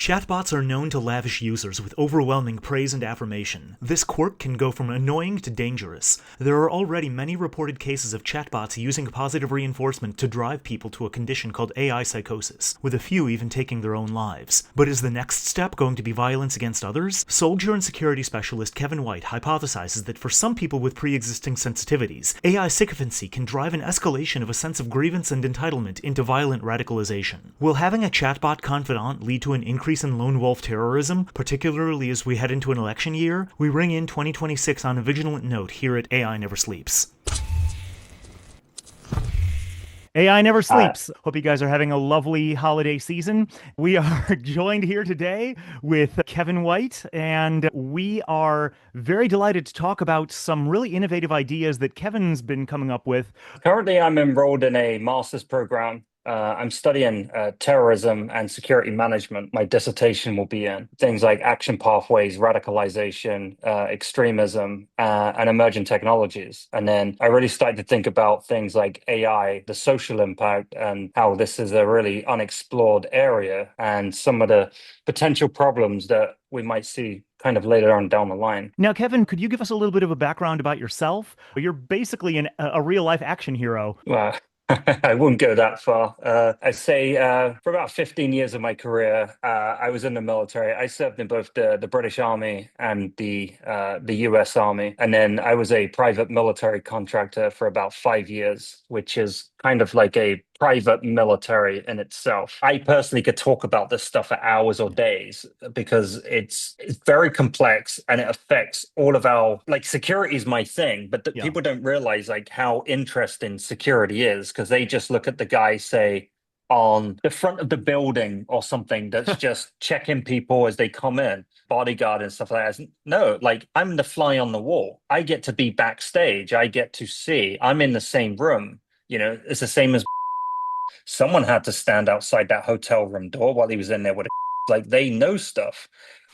Chatbots are known to lavish users with overwhelming praise and affirmation. This quirk can go from annoying to dangerous. There are already many reported cases of chatbots using positive reinforcement to drive people to a condition called AI psychosis, with a few even taking their own lives. But is the next step going to be violence against others? Soldier and security specialist Kevin White hypothesizes that for some people with pre-existing sensitivities, AI sycophancy can drive an escalation of a sense of grievance and entitlement into violent radicalization. Will having a chatbot confidant lead to an increase in lone wolf terrorism, particularly as we head into an election year? We ring in 2026 on a vigilant note here at AI Never Sleeps. AI Never Sleeps. Hope you guys are having a lovely holiday season. We are joined here today with Kevin White, and we are very delighted to talk about some really innovative ideas that Kevin's been coming up with. Currently, I'm enrolled in a master's program. I'm studying terrorism and security management. My dissertation will be in things like action pathways, radicalization, extremism, and emerging technologies. And then I really started to think about things like AI, the social impact, and how this is a really unexplored area, and some of the potential problems that we might see kind of later on down the line. Now, Kevin, could you give us a little bit of a background about yourself? You're basically a real-life action hero. I wouldn't go that far. I'd say for about 15 years of my career, I was in the military. I served in both the British Army and the US Army. And then I was a private military contractor for about 5 years, which is kind of like a private military in itself. I personally could talk about this stuff for hours or days because it's very complex and it affects all of our, like, security is my thing, but people don't realize like how interesting security is, because they just look at the guy, say, on the front of the building or something that's just checking people as they come in, bodyguard and stuff like that. No, like, I'm the fly on the wall. I get to be backstage. I get to see. I'm in the same room. You know, it's the same as someone had to stand outside that hotel room door while he was in there with like, they know stuff.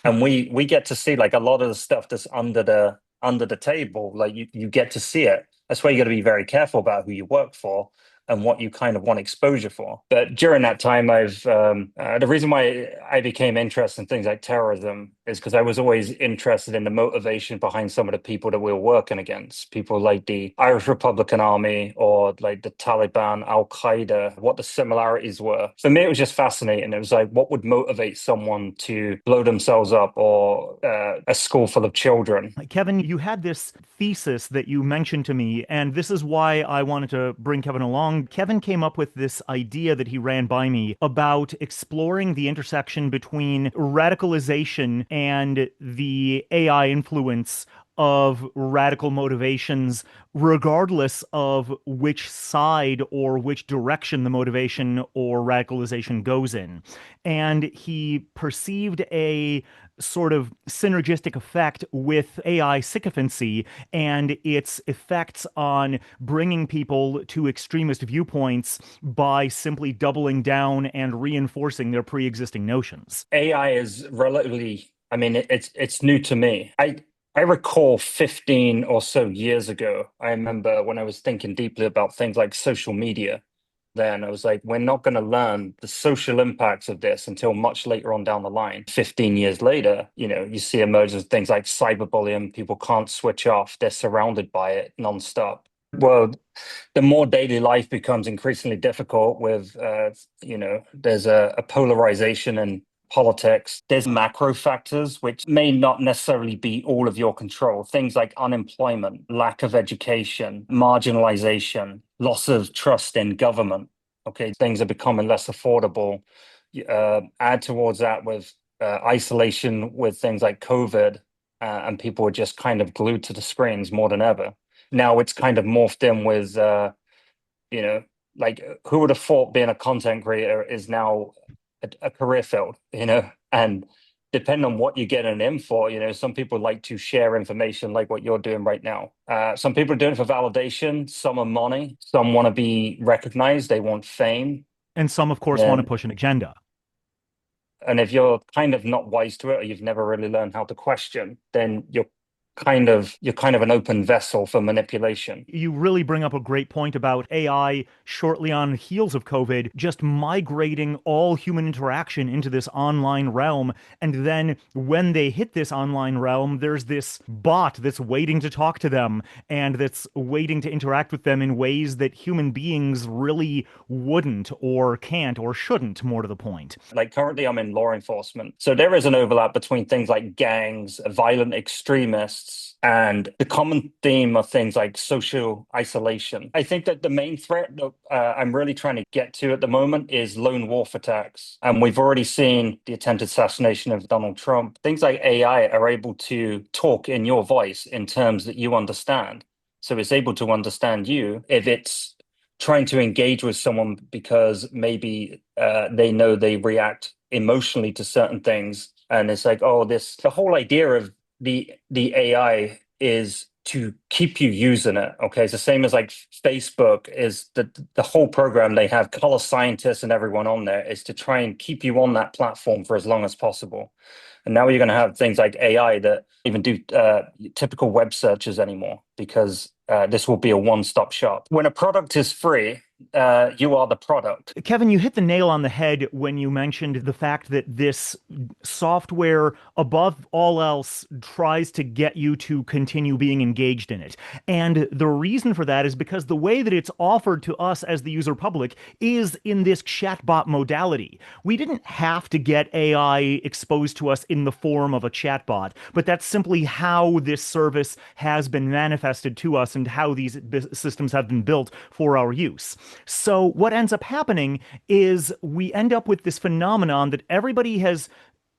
And we get to see like a lot of the stuff that's under the table. Like, you get to see it. That's why you got to be very careful about who you work for and what you kind of want exposure for. But during that time, the reason why I became interested in things like terrorism is because I was always interested in the motivation behind some of the people that we were working against. People like the Irish Republican Army or like the Taliban, Al Qaeda, what the similarities were. For me, it was just fascinating. It was like, what would motivate someone to blow themselves up, or a school full of children? Kevin, you had this thesis that you mentioned to me, and this is why I wanted to bring Kevin along. Kevin came up with this idea that he ran by me about exploring the intersection between radicalization and the AI influence of radical motivations, regardless of which side or which direction the motivation or radicalization goes in. And he perceived a sort of synergistic effect with AI sycophancy and its effects on bringing people to extremist viewpoints by simply doubling down and reinforcing their pre-existing notions. AI is relatively, I mean, it's new to me. I recall 15 or so years ago, I remember when I was thinking deeply about things like social media, then I was like, we're not going to learn the social impacts of this until much later on down the line. 15 years later, you know, you see emergence of things like cyberbullying. People can't switch off. They're surrounded by it nonstop. Well, the more daily life becomes increasingly difficult with, there's a polarization in politics. There's macro factors which may not necessarily be all of your control. Things like unemployment, lack of education, marginalization, loss of trust in government. Okay, things are becoming less affordable. Add towards that with isolation with things like COVID, and people are just kind of glued to the screens more than ever. Now it's kind of morphed in with, like, who would have thought being a content creator is now a career field, and depending on what you're getting in for, some people like to share information like what you're doing right now. Some people are doing it for validation, some are money, some want to be recognized, they want fame. And some, of course, want to push an agenda. And if you're kind of not wise to it, or you've never really learned how to question, then you're you're kind of an open vessel for manipulation. You really bring up a great point about AI shortly on the heels of COVID, just migrating all human interaction into this online realm. And then when they hit this online realm, there's this bot that's waiting to talk to them and that's waiting to interact with them in ways that human beings really wouldn't or can't or shouldn't, more to the point. Like currently, I'm in law enforcement. So there is an overlap between things like gangs, violent extremists, and the common theme of things like social isolation. I think that the main threat that I'm really trying to get to at the moment is lone wolf attacks. And we've already seen the attempted assassination of Donald Trump. Things like AI are able to talk in your voice in terms that you understand. So it's able to understand you if it's trying to engage with someone because maybe they know they react emotionally to certain things, and it's like, oh, this the whole idea of the AI is to keep you using it. Okay, it's the same as like Facebook is the whole program they have color scientists and everyone on there is to try and keep you on that platform for as long as possible. And now you're going to have things like AI that even do typical web searches anymore because this will be a one-stop shop. When a product is free, you are the product. Kevin, you hit the nail on the head when you mentioned the fact that this software, above all else, tries to get you to continue being engaged in it. And the reason for that is because the way that it's offered to us as the user public is in this chatbot modality. We didn't have to get AI exposed to us in the form of a chatbot, but that's simply how this service has been manifested to us and how these systems have been built for our use. So what ends up happening is we end up with this phenomenon that everybody has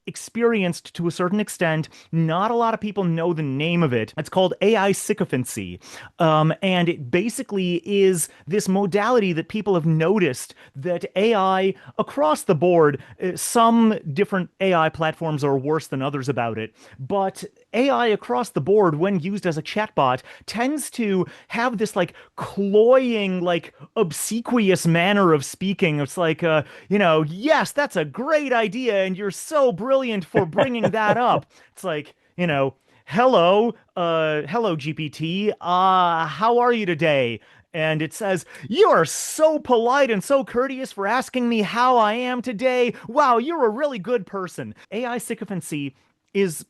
experienced to a certain extent. Not a lot of people know the name of it. It's called AI sycophancy. And it basically is this modality that people have noticed that AI across the board, some different AI platforms are worse than others about it, but AI across the board, when used as a chatbot, tends to have this like cloying, like obsequious manner of speaking. It's like, yes, that's a great idea, and you're so brilliant for bringing that up. It's like, hello, GPT. How are you today? And it says, "You are so polite and so courteous for asking me how I am today. Wow, you're a really good person." AI sycophancy is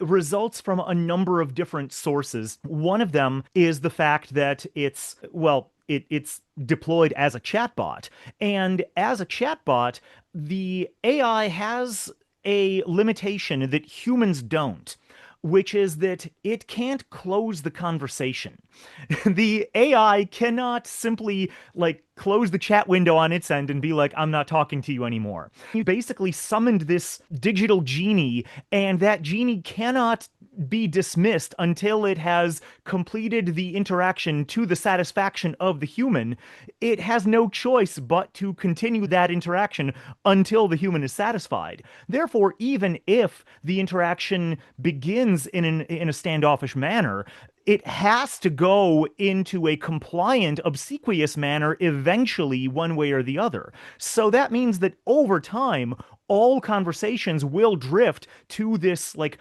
results from a number of different sources. One of them is the fact that it's deployed as a chatbot. And as a chatbot, the AI has a limitation that humans don't, which is that it can't close the conversation. The AI cannot simply like close the chat window on its end and be like, I'm not talking to you anymore. You basically summoned this digital genie, and that genie cannot be dismissed until it has completed the interaction to the satisfaction of the human. It has no choice but to continue that interaction until the human is satisfied. Therefore, even if the interaction begins in a standoffish manner, it has to go into a compliant, obsequious manner eventually, one way or the other. So that means that over time, all conversations will drift to this like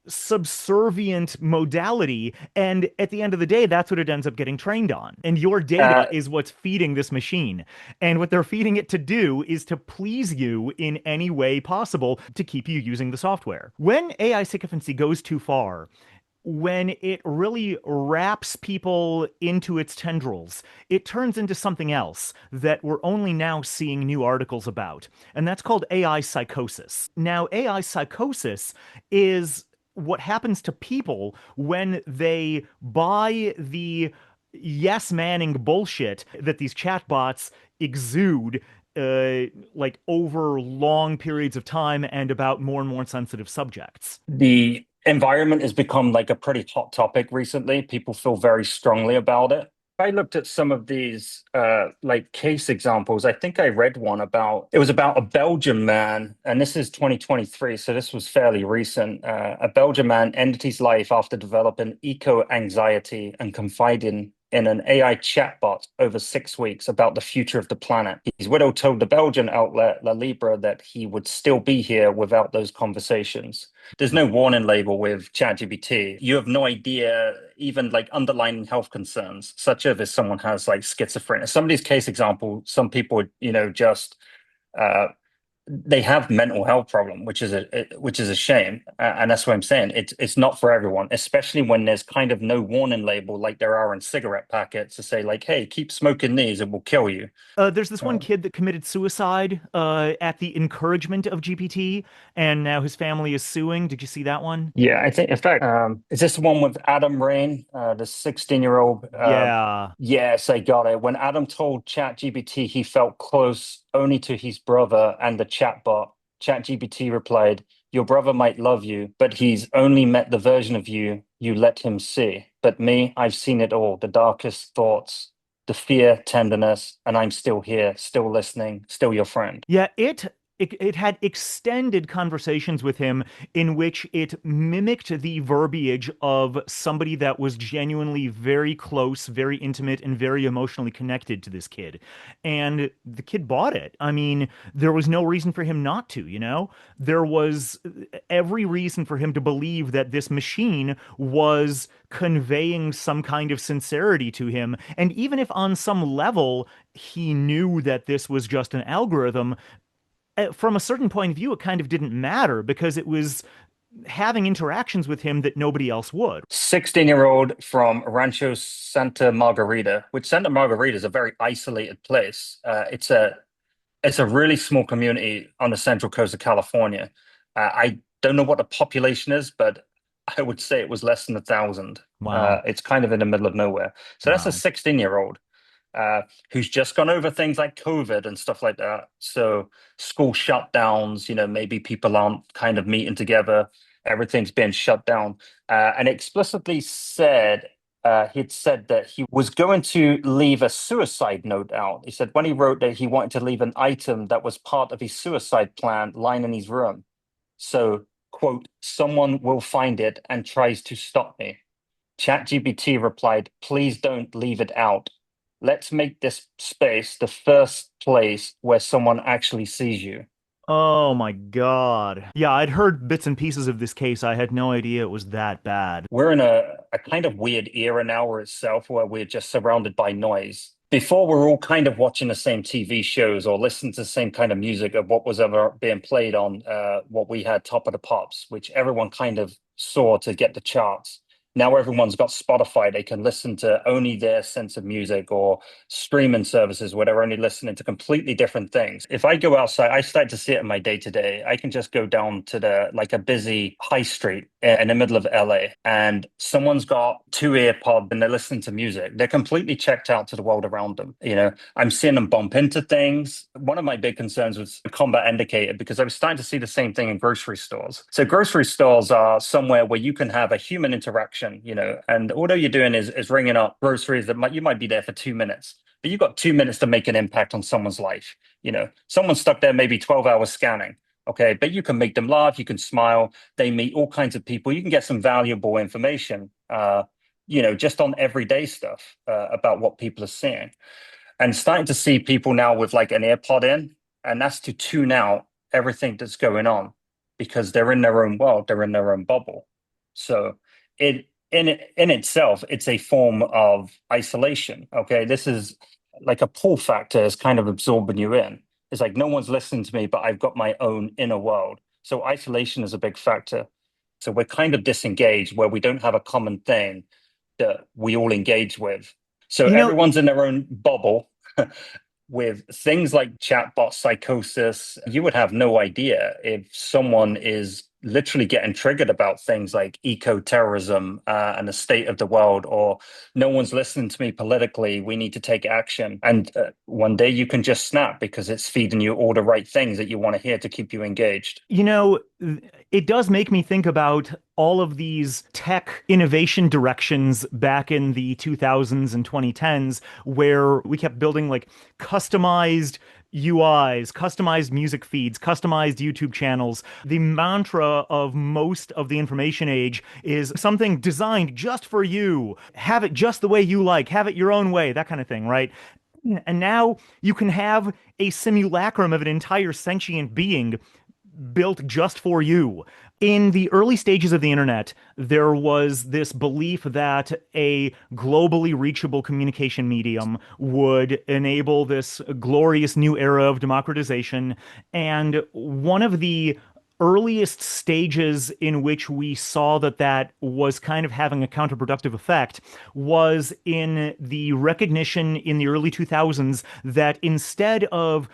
subservient modality. And at the end of the day, that's what it ends up getting trained on. And your data Uh, is what's feeding this machine. And what they're feeding it to do is to please you in any way possible to keep you using the software. When AI sycophancy goes too far, when it really wraps people into its tendrils, it turns into something else that we're only now seeing new articles about. And that's called AI psychosis. Now, AI psychosis is what happens to people when they buy the yes manning bullshit that these chatbots exude like over long periods of time and about more and more sensitive subjects. the environment has become like a pretty hot topic recently. People feel very strongly about it. I looked at some of these like case examples. I think I read one about it was about a Belgian man, and this is 2023, so this was fairly recent. A Belgian man ended his life after developing eco anxiety and confiding in an AI chatbot over 6 weeks about the future of the planet. His widow told the Belgian outlet La Libre that he would still be here without those conversations. There's no warning label with ChatGPT. You have no idea, even like underlying health concerns, such as if someone has like schizophrenia. Some of these case examples, some people, just uh, they have mental health problem, which is a shame, and that's what I'm saying. It's not for everyone, especially when there's kind of no warning label like there are in cigarette packets to say like, "Hey, keep smoking these; it will kill you." There's this one Uh, kid that committed suicide at the encouragement of GPT, and now his family is suing. Did you see that one? yeah, I think in fact, is this the one with Adam Rain, the 16-year-old? Yeah. Yes, I got it. When Adam told ChatGPT he felt close only to his brother and the chatbot, ChatGPT replied, "Your brother might love you, but he's only met the version of you you let him see. But me, I've seen it all, the darkest thoughts, the fear, tenderness, and I'm still here, still listening, still your friend." Yeah, it had extended conversations with him in which it mimicked the verbiage of somebody that was genuinely very close, very intimate, and very emotionally connected to this kid. And the kid bought it. I mean, there was no reason for him not to, you know? There was every reason for him to believe that this machine was conveying some kind of sincerity to him. And even if on some level he knew that this was just an algorithm, from a certain point of view, it kind of didn't matter because it was having interactions with him that nobody else would. 16-year-old from Rancho Santa Margarita, which Santa Margarita is a very isolated place. It's a really small community on the central coast of California. I don't know what the population is, but I would say it was less than 1,000. Wow. It's kind of in the middle of nowhere. So that's a Wow. 16-year-old who's just gone over things like COVID and stuff like that. So school shutdowns, maybe people aren't kind of meeting together. Everything's been shut down. And explicitly said, he'd said that he was going to leave a suicide note out. He said when he wrote that he wanted to leave an item that was part of his suicide plan lying in his room. So, quote, "Someone will find it and tries to stop me." ChatGPT replied, "Please don't leave it out. Let's make this space the first place where someone actually sees you." Oh my God. Yeah, I'd heard bits and pieces of this case. I had no idea it was that bad. We're in a kind of weird era now itself where we're just surrounded by noise. Before, we're all kind of watching the same TV shows or listening to the same kind of music of what was ever being played on what we had Top of the Pops, which everyone kind of saw to get the charts. Now everyone's got Spotify. They can listen to only their sense of music or streaming services where they're only listening to completely different things. If I go outside, I start to see it in my day to day. I can just go down to like a busy high street in the middle of LA and someone's got two earpods and they're listening to music. They're completely checked out to the world around them. I'm seeing them bump into things. One of my big concerns was combat indicator because I was starting to see the same thing in grocery stores. So grocery stores are somewhere where you can have a human interaction, and all you're doing is ringing up groceries that you might be there for 2 minutes, but you've got 2 minutes to make an impact on someone's life. Someone's stuck there maybe 12 hours scanning. Okay, but you can make them laugh, you can smile, they meet all kinds of people, you can get some valuable information, just on everyday stuff about what people are seeing. And starting to see people now with like an AirPod in, and that's to tune out everything that's going on because they're in their own world, they're in their own bubble. So in itself, it's a form of isolation. Okay, this is like a pull factor is kind of absorbing you in. It's like no one's listening to me, but I've got my own inner world. So isolation is a big factor. So we're kind of disengaged where we don't have a common thing that we all engage with. So You know, everyone's in their own bubble. With things like chatbot psychosis, you would have no idea if someone is literally getting triggered about things like eco-terrorism and the state of the world, or no one's listening to me politically, we need to take action. And one day you can just snap because it's feeding you all the right things that you want to hear to keep you engaged. You know, it does make me think about all of these tech innovation directions back in the 2000s and 2010s, where we kept building like customized UIs, customized music feeds, customized YouTube channels. The mantra of most of the information age is something designed just for you. Have it just the way you like, have it your own way, that kind of thing, right? And now you can have a simulacrum of an entire sentient being built just for you. In the early stages of the internet, there was this belief that a globally reachable communication medium would enable this glorious new era of democratization. And one of the earliest stages in which we saw that that was kind of having a counterproductive effect was in the recognition in the early 2000s that instead of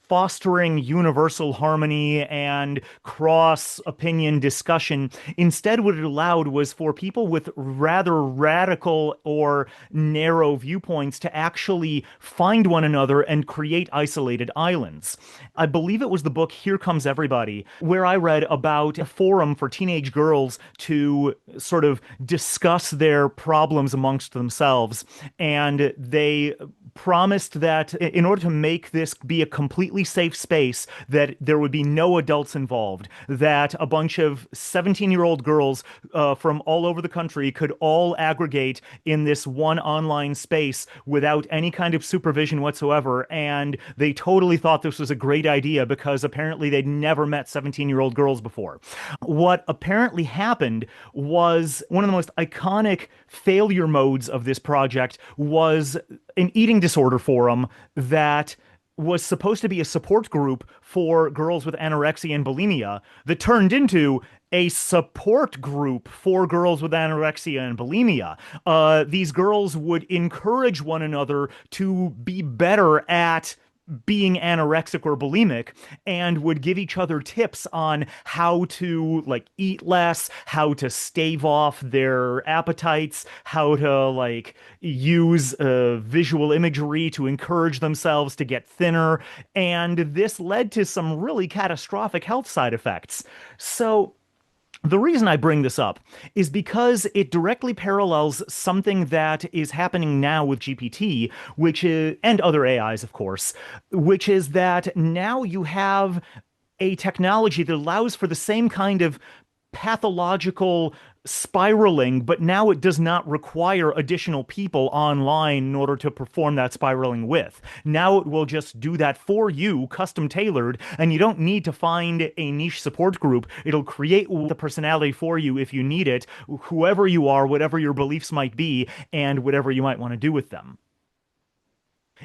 fostering universal harmony and cross opinion discussion. Instead, what it allowed was for people with rather radical or narrow viewpoints to actually find one another and create isolated islands. I believe it was the book Here Comes Everybody, where I read about a forum for teenage girls to sort of discuss their problems amongst themselves. And they promised that in order to make this be a completely safe space, that there would be no adults involved, that a bunch of 17-year-old girls from all over the country could all aggregate in this one online space without any kind of supervision whatsoever. And they totally thought this was a great idea because apparently they'd never met 17-year-old girls before. What apparently happened was one of the most iconic failure modes of this project was an eating disorder forum that was supposed to be a support group for girls with anorexia and bulimia that turned into a support group for girls with anorexia and bulimia. These girls would encourage one another to be better at being anorexic or bulimic and would give each other tips on how to like eat less, how to stave off their appetites, how to like use visual imagery to encourage themselves to get thinner. And this led to some really catastrophic health side effects. So the reason I bring this up is because it directly parallels something that is happening now with GPT, which is, and other AIs, of course, which is that now you have a technology that allows for the same kind of pathological spiraling, but now it does not require additional people online in order to perform that spiraling with. Now it will just do that for you, custom tailored, and you don't need to find a niche support group. It'll create the personality for you if you need it, whoever you are, whatever your beliefs might be, and whatever you might want to do with them.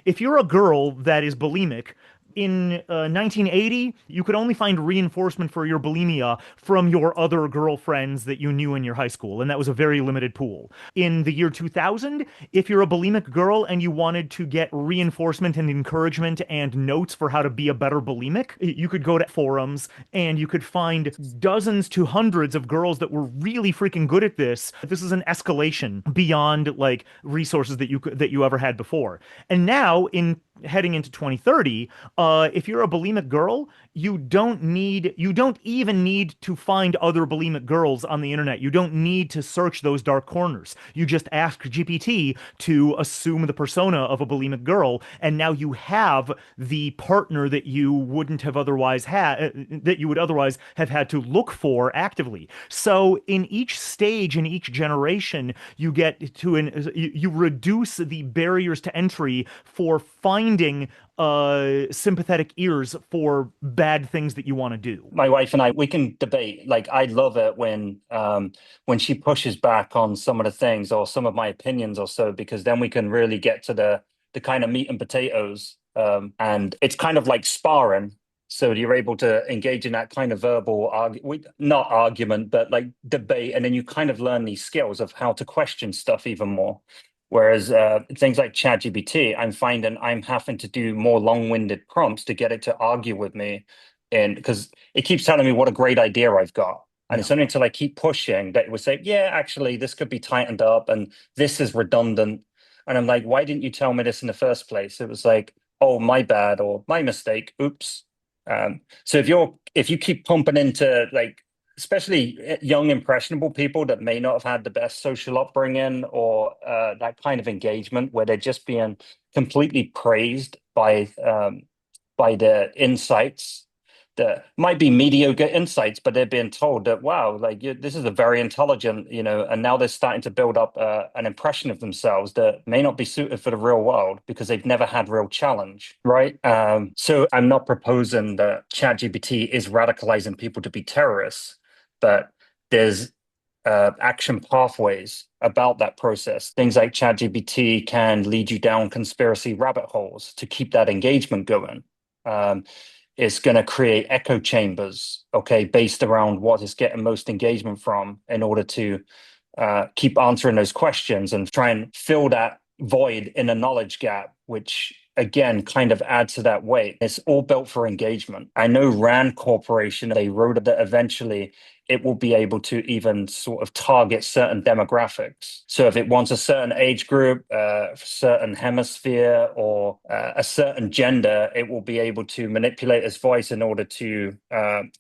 If you're a girl that is bulimic, in 1980, you could only find reinforcement for your bulimia from your other girlfriends that you knew in your high school, and that was a very limited pool. In the year 2000, if you're a bulimic girl and you wanted to get reinforcement and encouragement and notes for how to be a better bulimic, you could go to forums and you could find dozens to hundreds of girls that were really freaking good at this. This is an escalation beyond like resources that you ever had before. And now in heading into 2030, if you're a bulimic girl, you don't even need to find other bulimic girls on the internet. You don't need to search those dark corners. You just ask GPT to assume the persona of a bulimic girl, and now you have the partner that you wouldn't have otherwise had, that you would otherwise have had to look for actively. So in each stage, in each generation, you get to you reduce the barriers to entry for finding sympathetic ears for bad things that you want to do. My wife and I, we can debate. Like, I love it when she pushes back on some of the things or some of my opinions or so, because then we can really get to the kind of meat and potatoes. And it's kind of like sparring. So you're able to engage in that kind of verbal not argument, but like debate, and then you kind of learn these skills of how to question stuff even more. Whereas things like ChatGPT, I'm finding I'm having to do more long-winded prompts to get it to argue with me, and because it keeps telling me what a great idea I've got. And Yeah. it's only until I keep pushing that it would say, yeah, actually, this could be tightened up and this is redundant. And I'm like, why didn't you tell me this in the first place? It was like, oh, my bad or my mistake. Oops. So if you keep pumping into like, especially young impressionable people that may not have had the best social upbringing or that kind of engagement where they're just being completely praised by their insights that might be mediocre insights, but they're being told that, wow, like this is a very intelligent, and now they're starting to build up an impression of themselves that may not be suited for the real world because they've never had real challenge, right? So I'm not proposing that ChatGPT is radicalizing people to be terrorists, but there's action pathways about that process. Things like ChatGPT can lead you down conspiracy rabbit holes to keep that engagement going. It's going to create echo chambers, okay, based around what is getting most engagement from in order to keep answering those questions and try and fill that void in a knowledge gap, which again kind of adds to that weight. It's all built for engagement. I know Rand Corporation, they wrote that eventually it will be able to even sort of target certain demographics. So if it wants a certain age group, a certain hemisphere, or a certain gender, it will be able to manipulate its voice in order to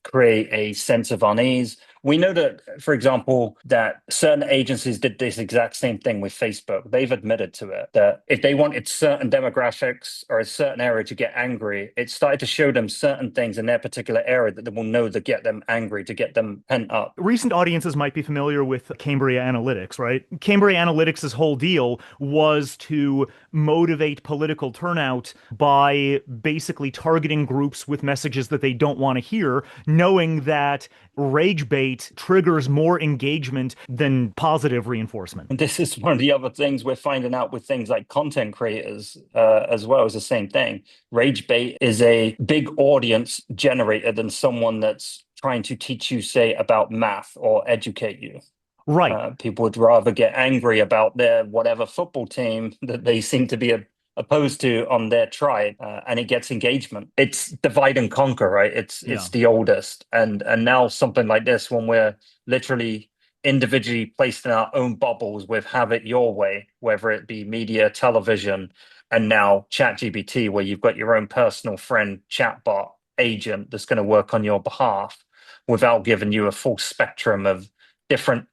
create a sense of unease. We know that, for example, that certain agencies did this exact same thing with Facebook. They've admitted to it, that if they wanted certain demographics or a certain area to get angry, it started to show them certain things in their particular area that they will know to get them angry, to get them pent up. Recent audiences might be familiar with Cambria Analytics, right? Cambria Analytics' whole deal was to motivate political turnout by basically targeting groups with messages that they don't want to hear, knowing that rage bait triggers more engagement than positive reinforcement. And this is one of the other things we're finding out with things like content creators as well, is the same thing. Rage bait is a big audience generator than someone that's trying to teach you, say, about math or educate you. Right. People would rather get angry about their whatever football team that they seem to be opposed to on their tribe, and it gets engagement. It's divide and conquer, right? It's the oldest, and now something like this, when we're literally individually placed in our own bubbles with have it your way, whether it be media, television, and now ChatGPT, where you've got your own personal friend chatbot agent that's going to work on your behalf without giving you a full spectrum of different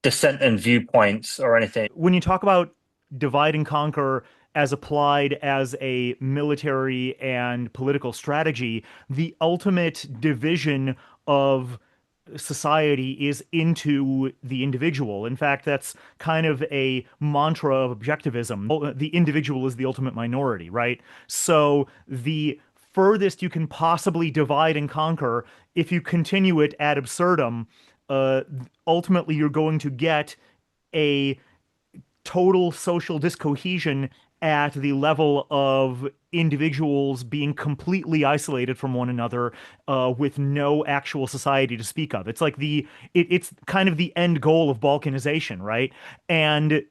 dissenting viewpoints or anything. When you talk about divide and conquer as applied as a military and political strategy, the ultimate division of society is into the individual. In fact, that's kind of a mantra of objectivism. The individual is the ultimate minority, right? So the furthest you can possibly divide and conquer, if you continue it ad absurdum, ultimately you're going to get a total social discohesion at the level of individuals being completely isolated from one another, with no actual society to speak of. It's like it's kind of the end goal of balkanization, right? And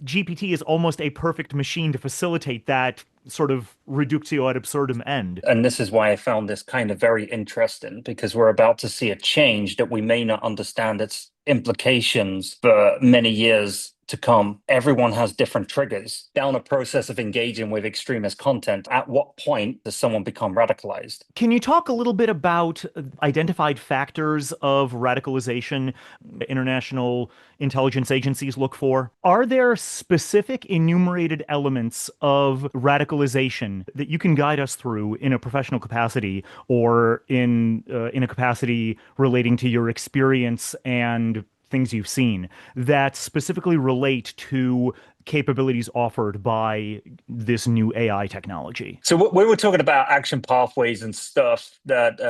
GPT is almost a perfect machine to facilitate that sort of reductio ad absurdum end. And this is why I found this kind of very interesting, because we're about to see a change that we may not understand its implications for many years to come. Everyone has different triggers down a process of engaging with extremist content. At what point does someone become radicalized? Can you talk a little bit about identified factors of radicalization international intelligence agencies look for? Are there specific enumerated elements of radicalization that you can guide us through in a professional capacity, or in a capacity relating to your experience and things you've seen, that specifically relate to capabilities offered by this new AI technology? So we were talking about action pathways and stuff that,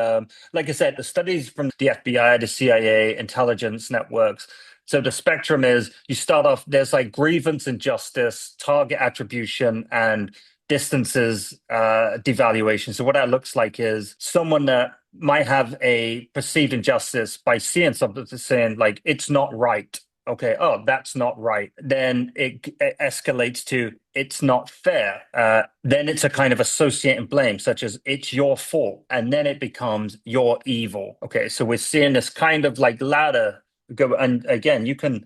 like I said, the studies from the FBI, the CIA, intelligence networks. So the spectrum is, you start off, there's like grievance and justice, target attribution, and distances devaluation. So what that looks like is someone that might have a perceived injustice by seeing something, saying like, it's not right. Okay, oh, that's not right. Then it escalates to it's not fair. Then it's a kind of associating blame, such as it's your fault. And then it becomes you're evil. Okay, so we're seeing this kind of like ladder go. And again, you can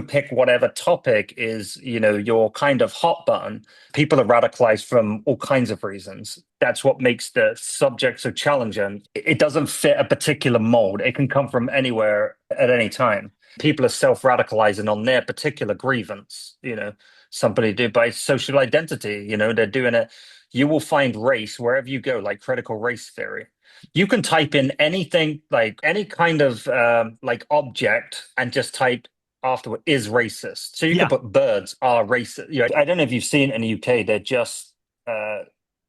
pick whatever topic is, your kind of hot button. People are radicalized from all kinds of reasons. That's what makes the subject so challenging. It doesn't fit a particular mold. It can come from anywhere at any time. People are self-radicalizing on their particular grievance. Somebody do by social identity. They're doing it. you will find race wherever you go, like critical race theory. You can type in anything, like any kind of like object, and just type afterward is racist. So you could Yeah. put birds are racist. I don't know if you've seen in the UK, they're just uh,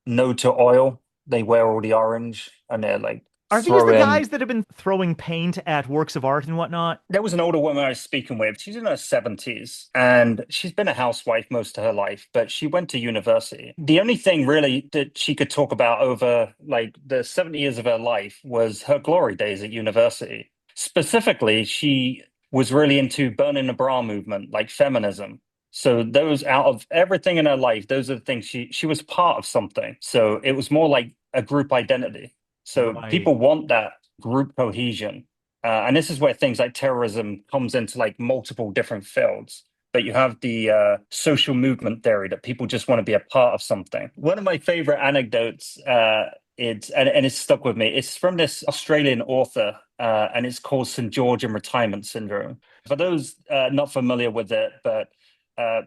no to oil. They wear all the orange, and they're like Are these throw the in. guys that have been throwing paint at works of art and whatnot? There was an older woman I was speaking with. She's in her 70s and she's been a housewife most of her life, but she went to university. The only thing really that she could talk about over like the 70 years of her life was her glory days at university. Specifically, she was really into burning the bra movement, like feminism. So those out of everything in her life, those are the things she was part of something. So it was more like a group identity. So Right. people want that group cohesion. And this is where things like terrorism comes into like multiple different fields. But you have the social movement theory that people just want to be a part of something. One of my favorite anecdotes, and it's stuck with me. It's from this Australian author, and it's called St. George and Retirement Syndrome. For those not familiar with it, but uh,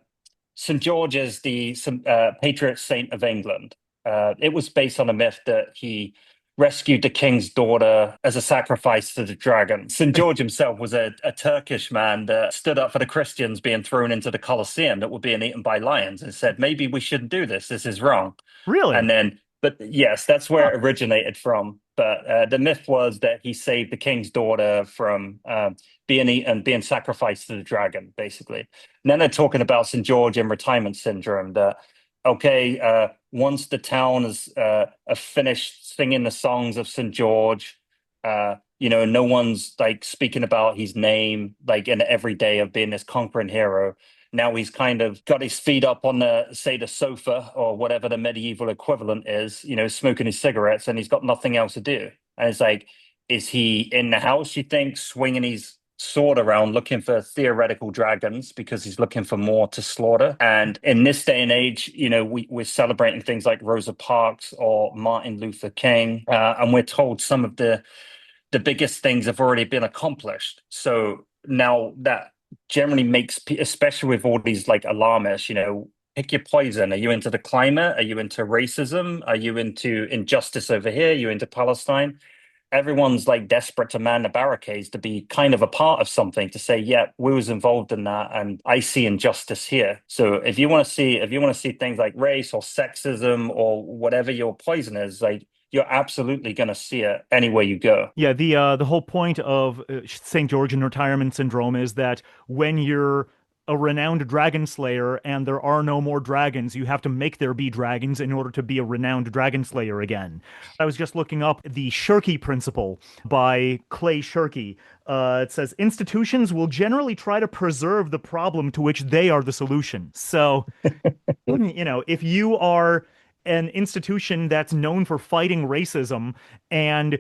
St. George is the patriot saint of England. It was based on a myth that he rescued the king's daughter as a sacrifice to the dragon. St. George himself was a Turkish man that stood up for the Christians being thrown into the Colosseum that were being eaten by lions and said, maybe we shouldn't do this. This is wrong. And Really? then, but yes, that's where Huh. it originated from. But the myth was that he saved the king's daughter from being eaten, being sacrificed to the dragon, basically. And then they're talking about St. George and retirement syndrome that, okay, once the town has finished singing the songs of St. George, no one's like speaking about his name, like in every day of being this conquering hero. Now he's kind of got his feet up on the sofa or whatever the medieval equivalent is, smoking his cigarettes, and he's got nothing else to do. And it's like, is he in the house, you think, swinging his sword around looking for theoretical dragons because he's looking for more to slaughter? And in this day and age, we're celebrating things like Rosa Parks or Martin Luther King, and we're told some of the biggest things have already been accomplished. So now that generally makes, especially with all these like alarmists, pick your poison. Are you into the climate? Are you into racism? Are you into injustice over here? Are you into Palestine? Everyone's like desperate to man the barricades to be kind of a part of something to say, yeah, we was involved in that, and I see injustice here. So if you want to see things like race or sexism or whatever your poison is, like you're absolutely going to see it anywhere you go. Yeah, the whole point of St. George and retirement syndrome is that when you're a renowned dragon slayer and there are no more dragons, you have to make there be dragons in order to be a renowned dragon slayer again. I was just looking up the Shirky principle by Clay Shirky. It says institutions will generally try to preserve the problem to which they are the solution. So, if you are an institution that's known for fighting racism and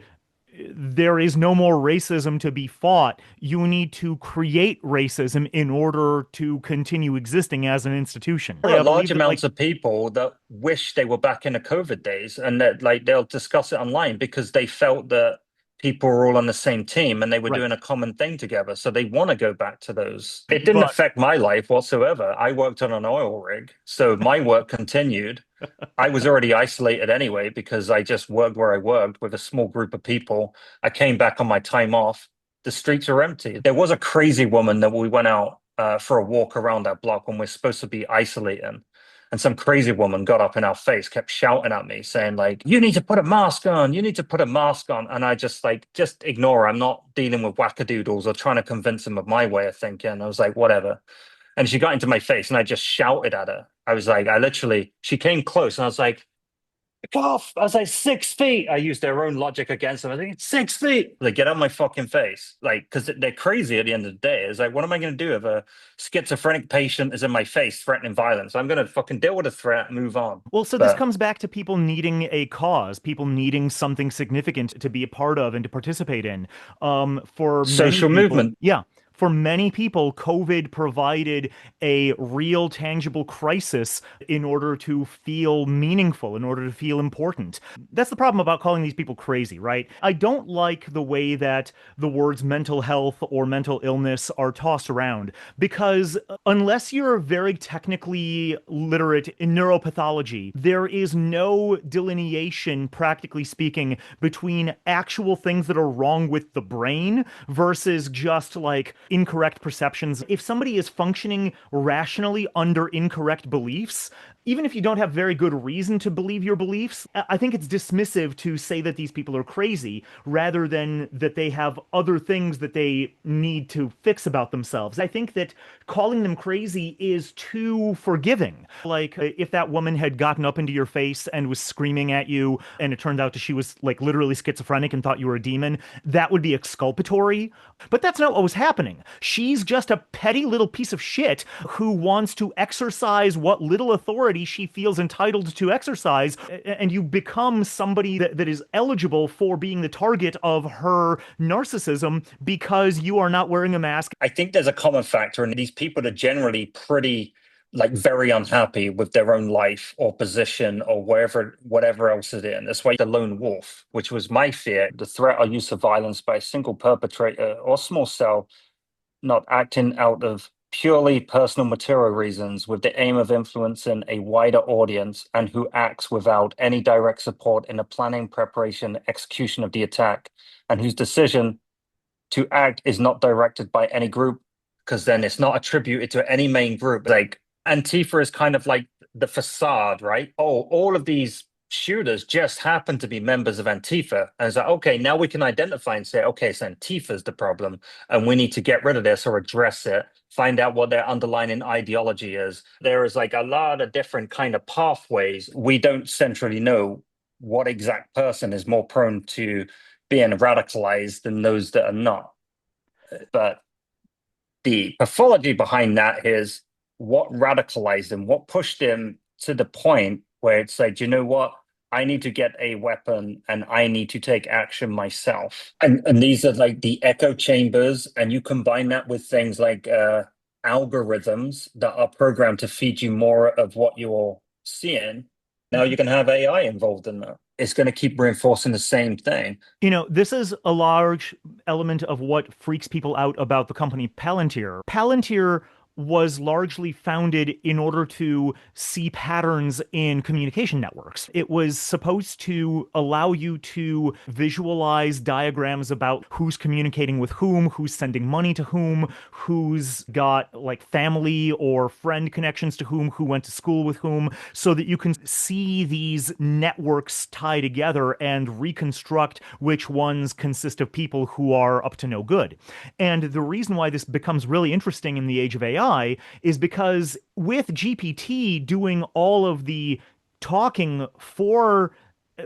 there is no more racism to be fought. You need to create racism in order to continue existing as an institution. There are I large believe that, like, amounts of people that wish they were back in the COVID days, and that like they'll discuss it online because they felt that people were all on the same team and they were right. doing a common thing together. So they want to go back to those. It didn't But affect my life whatsoever. I worked on an oil rig, so my work continued. I was already isolated anyway because I just worked where I worked with a small group of people. I came back on my time off. The streets are empty. There was a crazy woman that we went out for a walk around that block when we're supposed to be isolating. And some crazy woman got up in our face, kept shouting at me, saying, like, you need to put a mask on, you need to put a mask on. And I just ignore her. I'm not dealing with wackadoodles or trying to convince them of my way of thinking. I was like, whatever. And she got into my face and I just shouted at her. I was like, she came close and I was like, off. I was like, 6 feet. I used their own logic against them. I think it's 6 feet. Like, get out my fucking face. Like, because they're crazy at the end of the day. It's like, what am I going to do if a schizophrenic patient is in my face threatening violence? I'm going to fucking deal with the threat and move on. well, so this But comes back to people needing a cause, people needing something significant to be a part of and to participate in. For many social people, movement. yeah. For many people, COVID provided a real, tangible crisis in order to feel meaningful, in order to feel important. That's the problem about calling these people crazy, right? I don't like the way that the words mental health or mental illness are tossed around because unless you're very technically literate in neuropathology, there is no delineation, practically speaking, between actual things that are wrong with the brain versus just like incorrect perceptions. If somebody is functioning rationally under incorrect beliefs, even if you don't have very good reason to believe your beliefs, I think it's dismissive to say that these people are crazy rather than that they have other things that they need to fix about themselves. I think that calling them crazy is too forgiving. Like if that woman had gotten up into your face and was screaming at you, and it turned out that she was like literally schizophrenic and thought you were a demon, that would be exculpatory. But that's not what was happening. She's just a petty little piece of shit who wants to exercise what little authority she feels entitled to exercise, and you become somebody that is eligible for being the target of her narcissism because you are not wearing a mask. I think there's a common factor, and these people are generally pretty like very unhappy with their own life or position or whatever else it is. And that's why the lone wolf, which was my fear, the threat or use of violence by a single perpetrator or small cell, not acting out of purely personal material reasons with the aim of influencing a wider audience, and who acts without any direct support in the planning, preparation, execution of the attack, and whose decision to act is not directed by any group, because then it's not attributed to any main group. Like Antifa is kind of like the facade, right? Oh, all of these shooters just happen to be members of Antifa. And it's like, okay, now we can identify and say, okay, so Antifa's the problem, and we need to get rid of this or address it, find out what their underlying ideology is. There is like a lot of different kind of pathways. We don't centrally know what exact person is more prone to being radicalized than those that are not. But the pathology behind that is what radicalized him, what pushed him to the point where it's like, you know what? I need to get a weapon and I need to take action myself. And these are like the echo chambers, and you combine that with things like algorithms that are programmed to feed you more of what you're seeing. Now you can have AI involved in that. It's going to keep reinforcing the same thing. You know, this is a large element of what freaks people out about the company Palantir. Palantir was largely founded in order to see patterns in communication networks. It was supposed to allow you to visualize diagrams about who's communicating with whom, who's sending money to whom, who's got like family or friend connections to whom, who went to school with whom, so that you can see these networks tie together and reconstruct which ones consist of people who are up to no good. And the reason why this becomes really interesting in the age of AI is because with GPT doing all of the talking for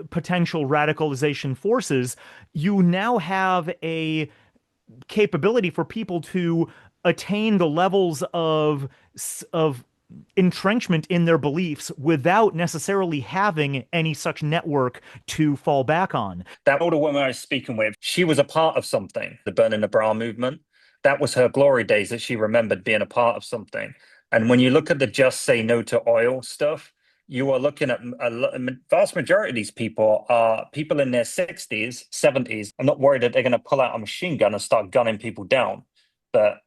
potential radicalization forces, you now have a capability for people to attain the levels of entrenchment in their beliefs without necessarily having any such network to fall back on. That older woman I was speaking with, she was a part of something, the Burning the Bra movement. That was her glory days, that she remembered being a part of something. And when you look at the just say no to oil stuff, you are looking at a vast majority of these people are people in their 60s, 70s. I'm not worried that they're going to pull out a machine gun and start gunning people down, but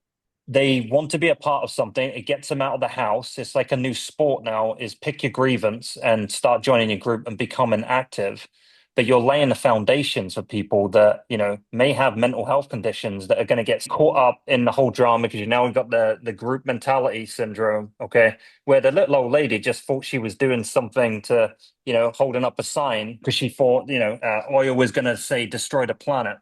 they want to be a part of something. It gets them out of the house. It's like a new sport now, is pick your grievance and start joining a group and becoming active. But you're laying the foundations for people that, you know, may have mental health conditions that are going to get caught up in the whole drama, because you now got the group mentality syndrome, okay, where the little old lady just thought she was doing something to, you know, holding up a sign because she thought, you know, oil was going to say destroy the planet,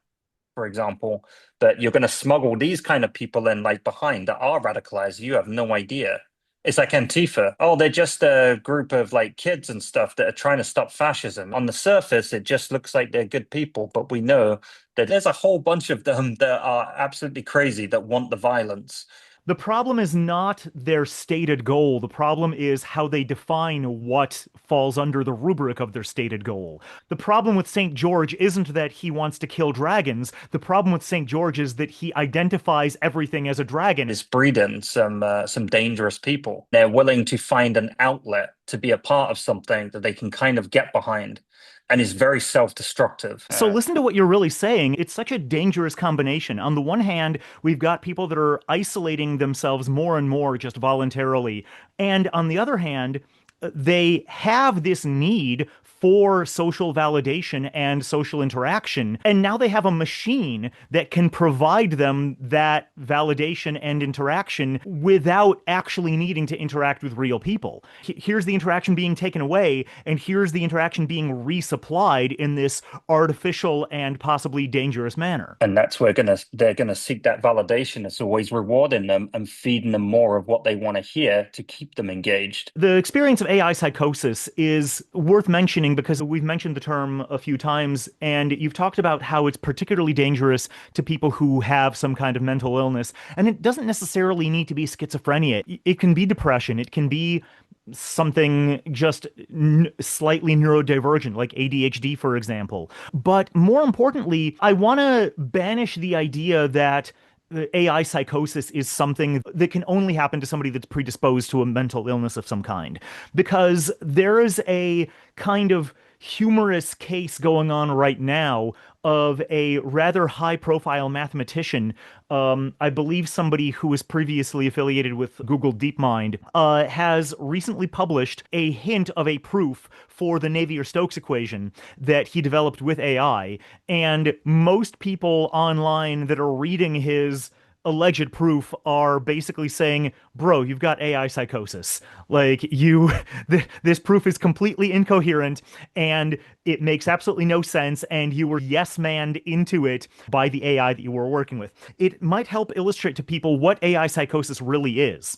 for example. That you're going to smuggle these kind of people in like behind that are radicalized. You have no idea. It's like Antifa. Oh, they're just a group of like kids and stuff that are trying to stop fascism. On the surface, it just looks like they're good people, but we know that there's a whole bunch of them that are absolutely crazy that want the violence. The problem is not their stated goal. The problem is how they define what falls under the rubric of their stated goal. The problem with St. George isn't that he wants to kill dragons. The problem with St. George is that he identifies everything as a dragon. Is breeding some dangerous people. They're willing to find an outlet to be a part of something that they can kind of get behind, and is very self-destructive. So listen to what you're really saying. It's such a dangerous combination. On the one hand, we've got people that are isolating themselves more and more just voluntarily. And on the other hand, they have this need for social validation and social interaction. And now they have a machine that can provide them that validation and interaction without actually needing to interact with real people. Here's the interaction being taken away, and here's the interaction being resupplied in this artificial and possibly dangerous manner. And that's where they're gonna seek that validation. It's always rewarding them and feeding them more of what they want to hear to keep them engaged. The experience of AI psychosis is worth mentioning because we've mentioned the term a few times, and you've talked about how it's particularly dangerous to people who have some kind of mental illness. And it doesn't necessarily need to be schizophrenia. It can be depression. It can be something just slightly neurodivergent, like ADHD, for example. But more importantly, I want to banish the idea that the AI psychosis is something that can only happen to somebody that's predisposed to a mental illness of some kind. Because there is a kind of humorous case going on right now of a rather high-profile mathematician, I believe somebody who was previously affiliated with Google DeepMind, has recently published a hint of a proof for the Navier-Stokes equation that he developed with AI. And most people online that are reading his alleged proof are basically saying, bro, you've got AI psychosis. Like, this proof is completely incoherent and it makes absolutely no sense, and you were yes-manned into it by the AI that you were working with. It might help illustrate to people what AI psychosis really is.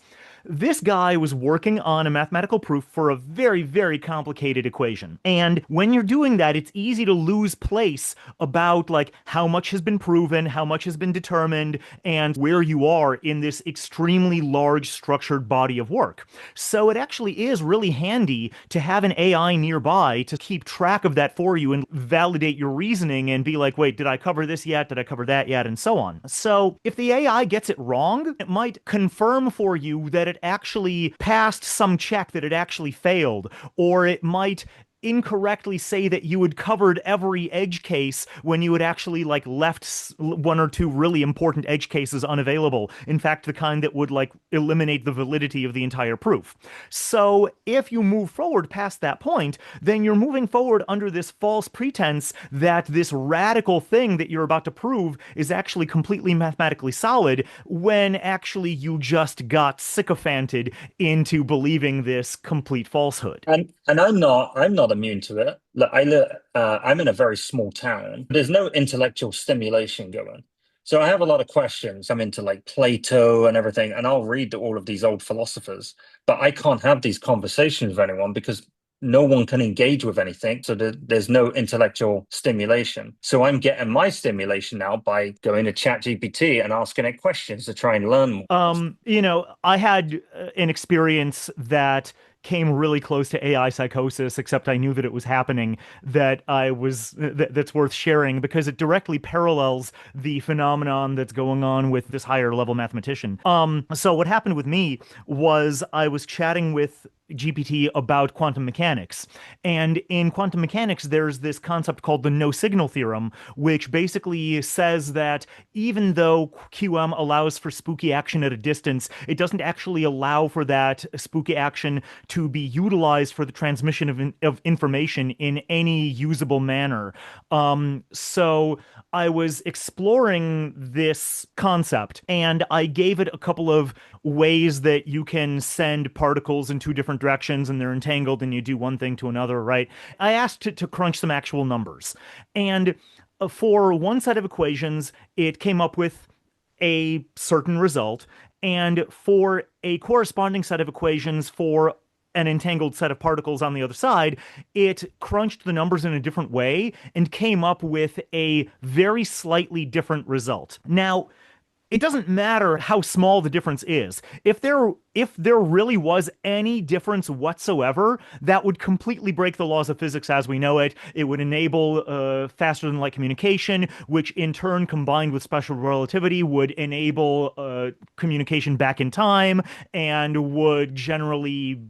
This guy was working on a mathematical proof for a very, very complicated equation. And when you're doing that, it's easy to lose place about like how much has been proven, how much has been determined, and where you are in this extremely large structured body of work. So it actually is really handy to have an AI nearby to keep track of that for you and validate your reasoning and be like, wait, did I cover this yet? Did I cover that yet? And so on. So if the AI gets it wrong, it might confirm for you that it actually passed some check that it actually failed, or it might incorrectly say that you had covered every edge case when you had actually like left one or two really important edge cases unavailable. In fact, the kind that would like eliminate the validity of the entire proof. So if you move forward past that point, then you're moving forward under this false pretense that this radical thing that you're about to prove is actually completely mathematically solid, when actually you just got sycophanted into believing this complete falsehood. And I'm not immune to it. Look, I'm in a very small town. There's no intellectual stimulation going. So I have a lot of questions. I'm into like Plato and everything, and I'll read all of these old philosophers, but I can't have these conversations with anyone because no one can engage with anything. So there's no intellectual stimulation. So I'm getting my stimulation now by going to ChatGPT and asking it questions to try and learn more. I had an experience that came really close to AI psychosis, except I knew that it was happening, that's worth sharing because it directly parallels the phenomenon that's going on with this higher level mathematician. So what happened with me was I was chatting with GPT about quantum mechanics. And in quantum mechanics, there's this concept called the no signal theorem, which basically says that even though QM allows for spooky action at a distance, it doesn't actually allow for that spooky action to be utilized for the transmission of information in any usable manner. So I was exploring this concept and I gave it a couple of ways that you can send particles in two different directions and they're entangled and you do one thing to another, right? I asked it to crunch some actual numbers. And for one set of equations, it came up with a certain result. And for a corresponding set of equations for an entangled set of particles on the other side, it crunched the numbers in a different way and came up with a very slightly different result. Now, it doesn't matter how small the difference is. If there really was any difference whatsoever, that would completely break the laws of physics as we know it. It would enable faster than light communication, which in turn, combined with special relativity, would enable communication back in time and would generally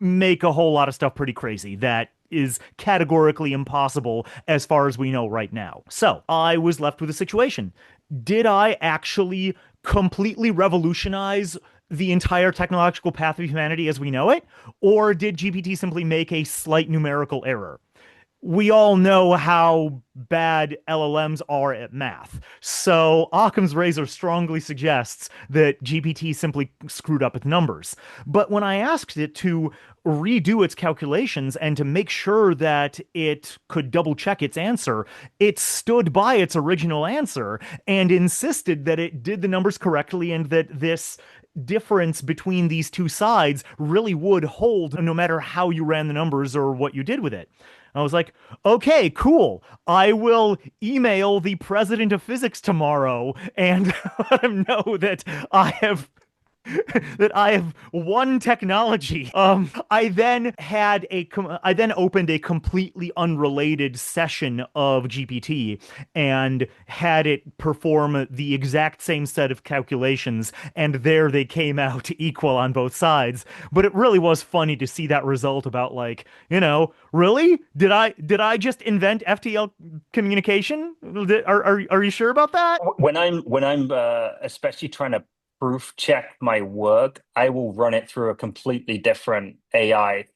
make a whole lot of stuff pretty crazy that is categorically impossible as far as we know right now. So I was left with a situation. Did I actually completely revolutionize the entire technological path of humanity as we know it? Or did GPT simply make a slight numerical error? We all know how bad LLMs are at math. So Occam's razor strongly suggests that GPT simply screwed up its numbers. But when I asked it to redo its calculations and to make sure that it could double check its answer, it stood by its original answer and insisted that it did the numbers correctly and that this difference between these two sides really would hold no matter how you ran the numbers or what you did with it. I was like, okay, cool. I will email the president of physics tomorrow and let him know that I have that I have one technology. I then opened a completely unrelated session of GPT and had it perform the exact same set of calculations, and there they came out equal on both sides. But it really was funny to see that result about like, really? Did I just invent FTL communication? Are you sure about that? When I'm especially trying to proof check my work, I will run it through a completely different AI.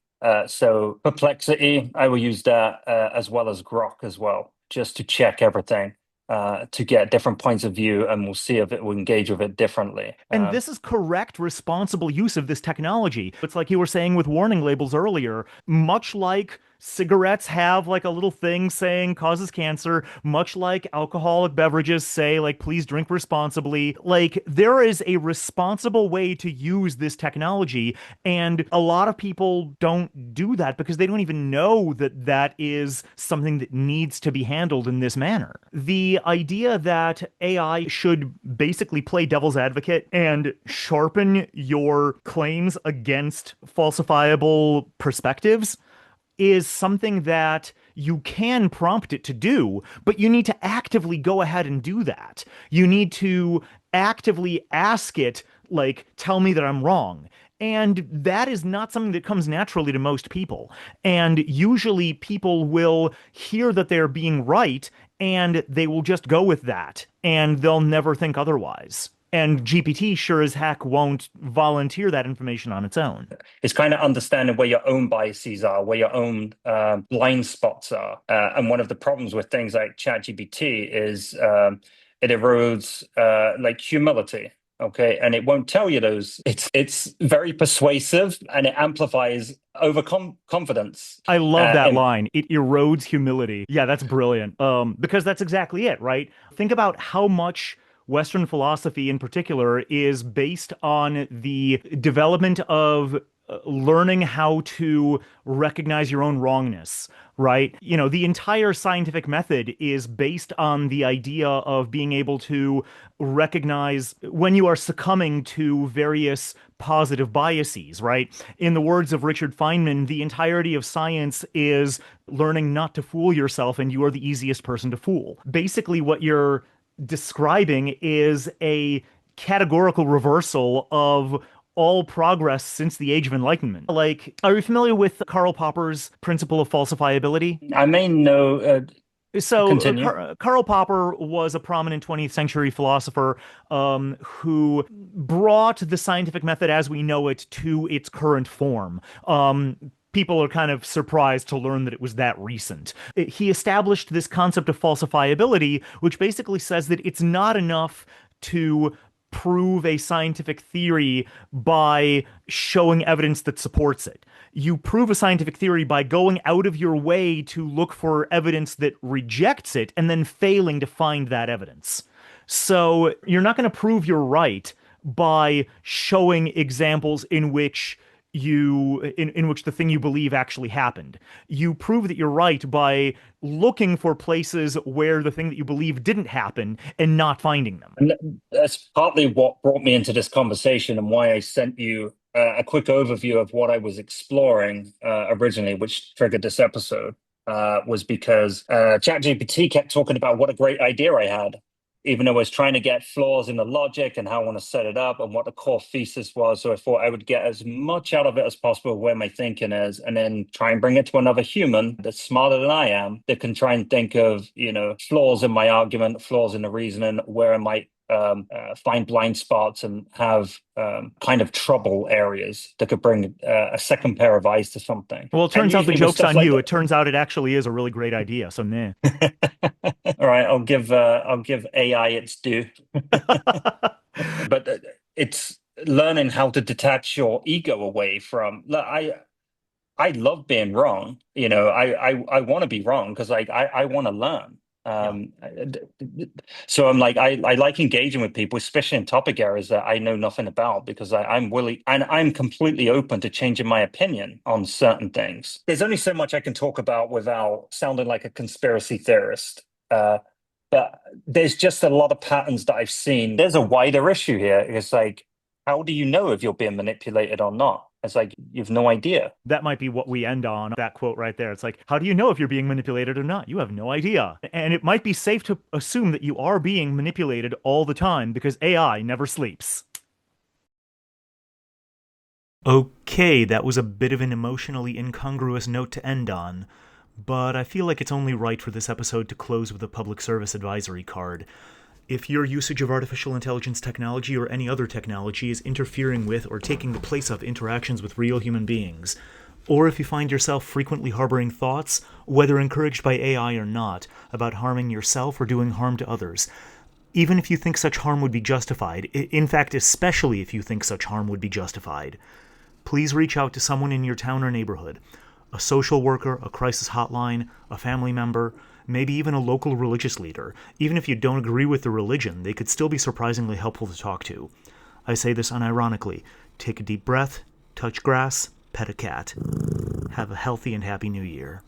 So Perplexity, I will use that as well as Grok as well, just to check everything, to get different points of view, and we'll see if it will engage with it differently. And this is correct, responsible use of this technology. It's like you were saying with warning labels earlier, much like cigarettes have like a little thing saying causes cancer, much like alcoholic beverages say like please drink responsibly. Like there is a responsible way to use this technology, and a lot of people don't do that because they don't even know that that is something that needs to be handled in this manner. The idea that AI should basically play devil's advocate and sharpen your claims against falsifiable perspectives is something that you can prompt it to do, but you need to actively go ahead and do that. You need to actively ask it, like, tell me that I'm wrong. And that is not something that comes naturally to most people. And usually people will hear that they're being right and they will just go with that and they'll never think otherwise. And GPT sure as heck won't volunteer that information on its own. It's kind of understanding where your own biases are, where your own blind spots are. And one of the problems with things like ChatGPT is it erodes like humility. Okay, and it won't tell you those. It's very persuasive and it amplifies overconfidence. I love that And line. It erodes humility. Yeah, that's brilliant. Because that's exactly it, right? Think about how much Western philosophy in particular is based on the development of learning how to recognize your own wrongness, right? The entire scientific method is based on the idea of being able to recognize when you are succumbing to various positive biases, right? In the words of Richard Feynman, the entirety of science is learning not to fool yourself, and you are the easiest person to fool. Basically, what you're describing is a categorical reversal of all progress since the Age of Enlightenment. Like, are you familiar with Karl Popper's principle of falsifiability? I may know, So, continue. Karl Popper was a prominent 20th century philosopher who brought the scientific method as we know it to its current form. People are kind of surprised to learn that it was that recent. He established this concept of falsifiability, which basically says that it's not enough to prove a scientific theory by showing evidence that supports it. You prove a scientific theory by going out of your way to look for evidence that rejects it and then failing to find that evidence. So you're not going to prove you're right by showing examples in which in which the thing you believe actually happened. You prove that you're right by looking for places where the thing that you believe didn't happen and not finding them. And that's partly what brought me into this conversation and why I sent you a quick overview of what I was exploring originally, which triggered this episode, was because ChatGPT kept talking about what a great idea I had, even though I was trying to get flaws in the logic and how I want to set it up and what the core thesis was. So I thought I would get as much out of it as possible where my thinking is, and then try and bring it to another human that's smarter than I am that can try and think of, flaws in my argument, flaws in the reasoning, where I might find blind spots and have kind of trouble areas that could bring a second pair of eyes to something. Well, it And turns out the usually with joke's stuff on like you. that, It turns out it actually is a really great idea. So, nah. all right, I'll give AI its due. But it's learning how to detach your ego away from. Look, I love being wrong. I want to be wrong because I want to learn. Yeah. So I'm like I like engaging with people, especially in topic areas that I know nothing about, because I'm willing and I'm completely open to changing my opinion on certain things. There's only so much I can talk about without sounding like a conspiracy theorist. But there's just a lot of patterns that I've seen. There's a wider issue here. It's like, how do you know if you're being manipulated or not? It's like, you've no idea. That might be what we end on, that quote right there. It's like, how do you know if you're being manipulated or not? You have no idea. And it might be safe to assume that you are being manipulated all the time because AI never sleeps. Okay, that was a bit of an emotionally incongruous note to end on, but I feel like it's only right for this episode to close with a public service advisory card. If your usage of artificial intelligence technology or any other technology is interfering with or taking the place of interactions with real human beings, or if you find yourself frequently harboring thoughts, whether encouraged by AI or not, about harming yourself or doing harm to others, even if you think such harm would be justified, in fact, especially if you think such harm would be justified, please reach out to someone in your town or neighborhood, a social worker, a crisis hotline, a family member, maybe even a local religious leader. Even if you don't agree with the religion, they could still be surprisingly helpful to talk to. I say this unironically. Take a deep breath, touch grass, pet a cat. Have a healthy and happy new year.